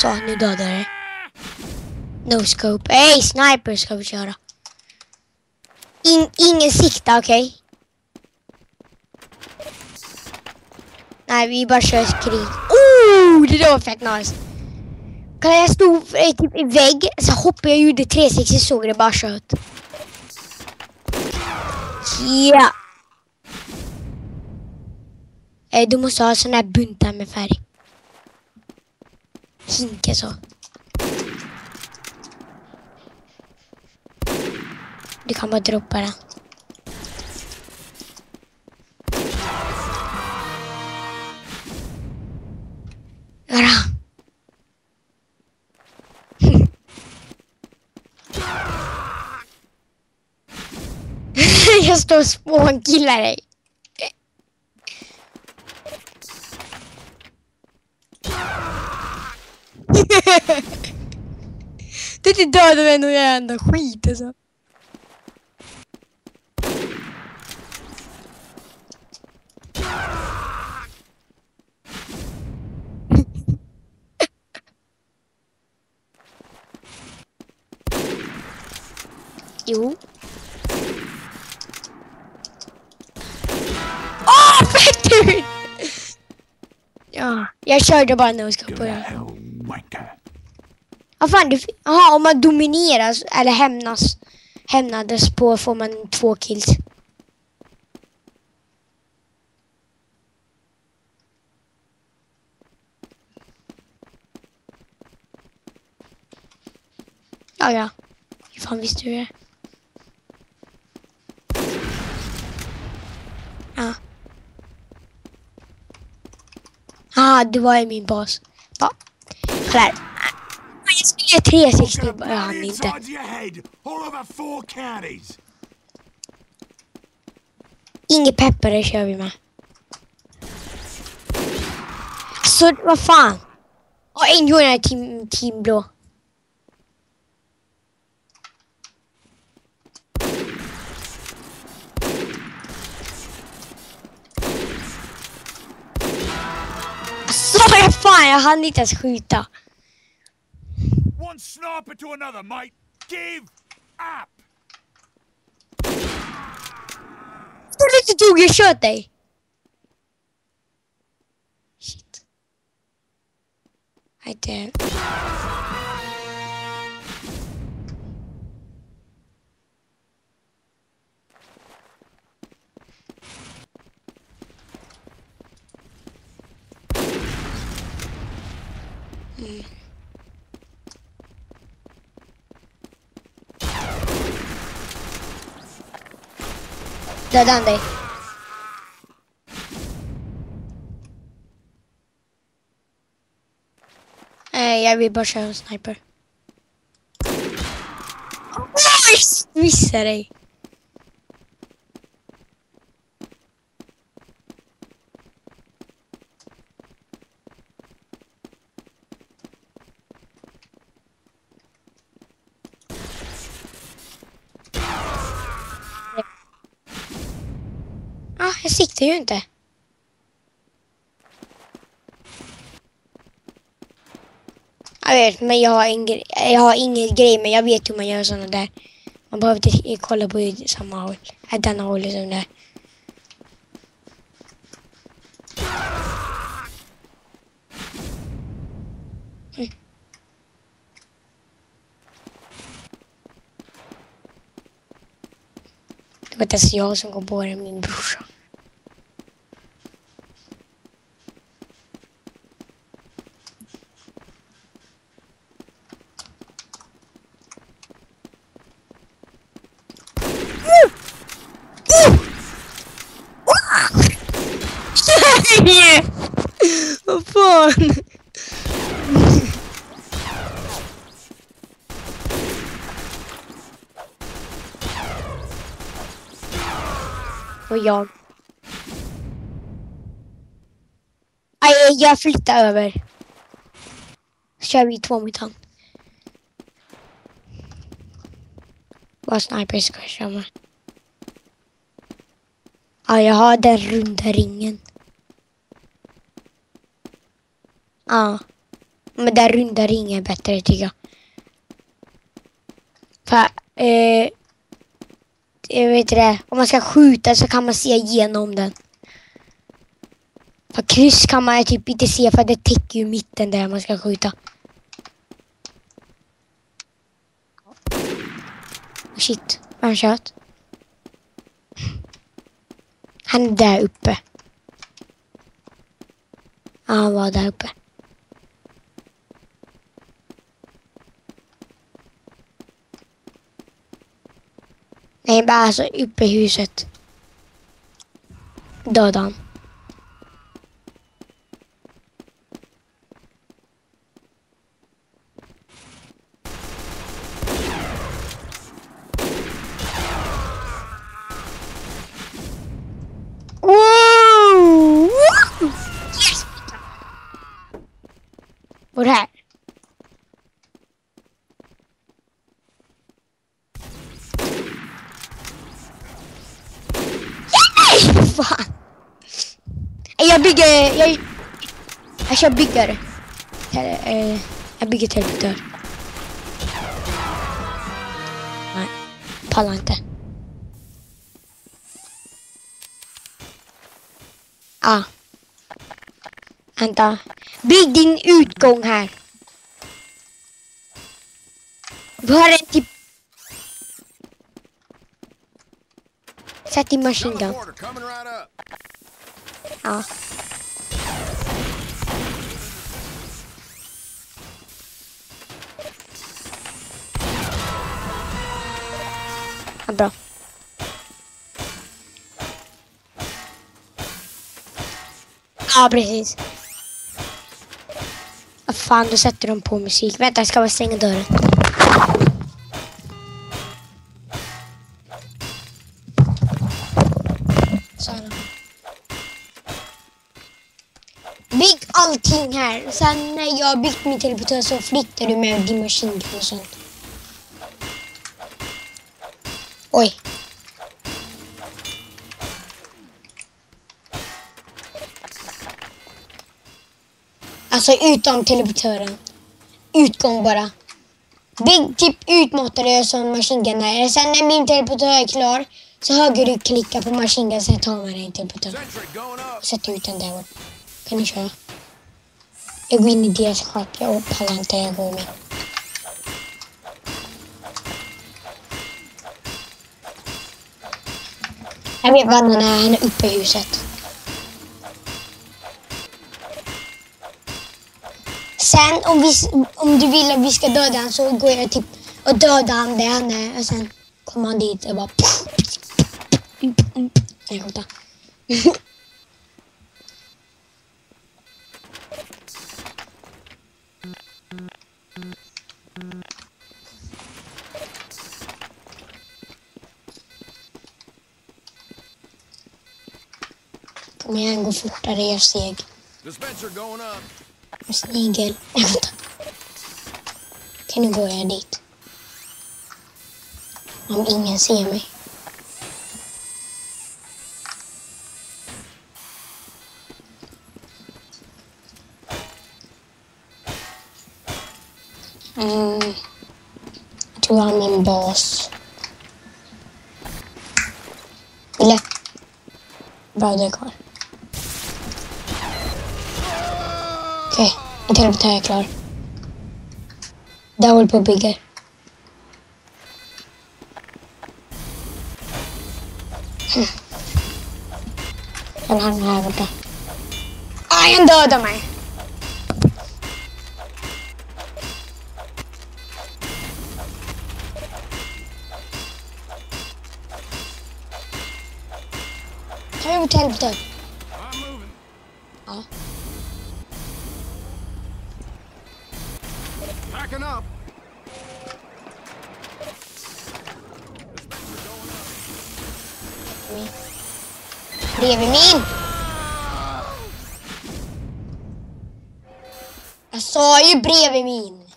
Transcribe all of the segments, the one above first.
Så, nu dödar det. No scope. Ey, sniper ska vi köra. Ingen sikta, okej? Nej, vi bara kör krig. Det där var fett nice. Jag stod typ i vägg, så hoppade jag, gjorde 360, såg det bara sköt. Ja. Du måste ha sån här buntar med färg. Hinka så. Du kan bara droppa den. Jag står och spånkillar dig. Du är inte död av en och jag ändå skit alltså. Jo. Fett ut! Ja, jag körde bara no-scope på det. Vad fan, om man domineras eller hämnades på får man 2 kills. Ja. Hur fan visste du det? Ja. Du var i min bas. Ja. Kolla här. Jag skulle 360, jag hann inte. Inget peppar, det kör vi med. Så vad fan? En joinar team blå. Fan, jag hann inte ens skjuta. One sniper to another, mate. Give up. Du inte tog, jag sköt dig. Shit. I did. Dödade han dig? Jag vill bara köra en sniper. Missar dig. Jag siktar ju inte. Jag vet, men jag har ingen grej, men jag vet hur man gör såna där. Man behöver inte kolla på samma håll. Denna hållet som där. Det var inte ens jag som kom på det, min brorsa. Vad fan? Och jag. Jag flyttar över. Så kör vi 2 mot han. Vad sniper ska jag köra med? Jag har den runda ringen. Men där runda ringen är bättre tycker jag. För, jag vet det. Om man ska skjuta så kan man se igenom den. För kryss kan man typ inte se för det täcker ju mitten där man ska skjuta. Oh shit, vad han kört? Han är där uppe. Ja, han var där uppe. Nej, bara alltså uppe i huset. Dödade han. Wow! Yes! Vad är det här? Fan. Jag kör byggare. Jag bygger teleportör. Nej, pallar inte. Vänta. Bygg din utgång här. Vi har en typ. Sätt i machine gun. Ja. Ja, bra. Ja, precis. Vad fan, då sätter de på musik. Vänta, jag ska bara stänga dörren. Bygg allting här. Sen när jag byggt min teleportör så flyttar du med din maskin och sånt. Oj. Alltså utom teleportören. Utgång bara. Bygg typ utmåttade som maskingunnar. Sen när min teleportör är klar så höger du klicka på maskingun, sen tar man en teleportör. Sätt ut den där. Kan ni köra? Jag går in i deras schack. Jag pallar inte, jag går med. Jag vet vad han är uppe i huset. Sen om du vill att vi ska döda han så går jag typ och dödar han där han är. Och sen kommer han dit och bara... Nej, vänta. Kom igen, gå fortare, jag steg. Snigel. Kan nu går jag dit. Om ingen ser mig. Jag tror jag har min bas. Eller? Bra, det är kvar. Okej, en teleportör är klar. Där håller på att bygga. Den här borta. Han dödar mig. Har jag gjort teleportör? Ja. Bredvid min. Jag sa ju bredvid min.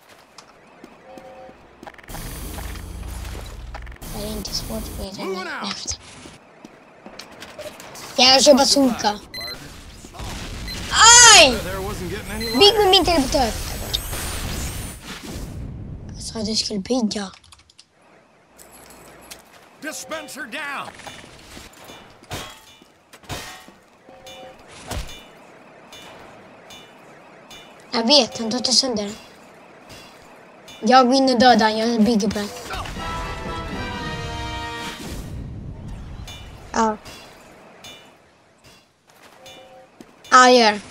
Det är inte svårt för mig. Jag kör bazooka. Aj! Bygg med min teleportör. Att du skulle bygga. Dispenser down. Jag vet, han tar inte sönder den. Jag vinner döda, jag bygger på den. Ja. Ja, gör.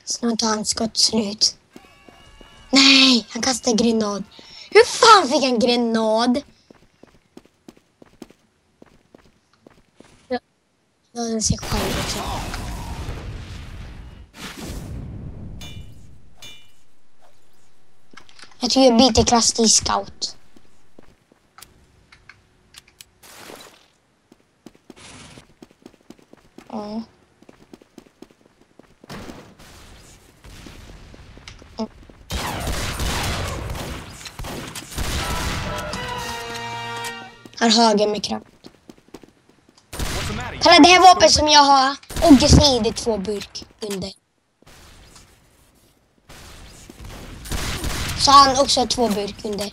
Snart tar hans skott slut. Nej, han kastade grenad. Hur fan fick han grenad? Ja, den ser själv också. Jag tror jag byter klass till scout. Ja. Har höger med kraft. Kolla det här vapen som jag har. Och jag säger det 2 burk under. Så han också 2 burk under.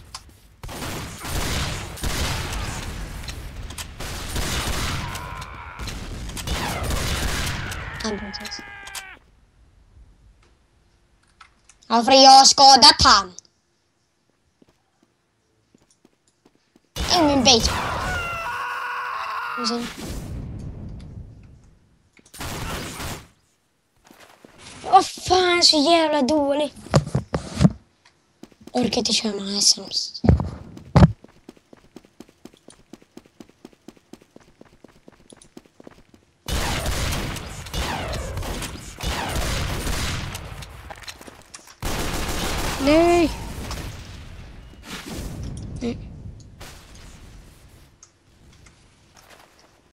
Ja, för jag har skadat han. I min base. Vad fan, så jävla dålig. Orkar inte köra med här sämst. Nej.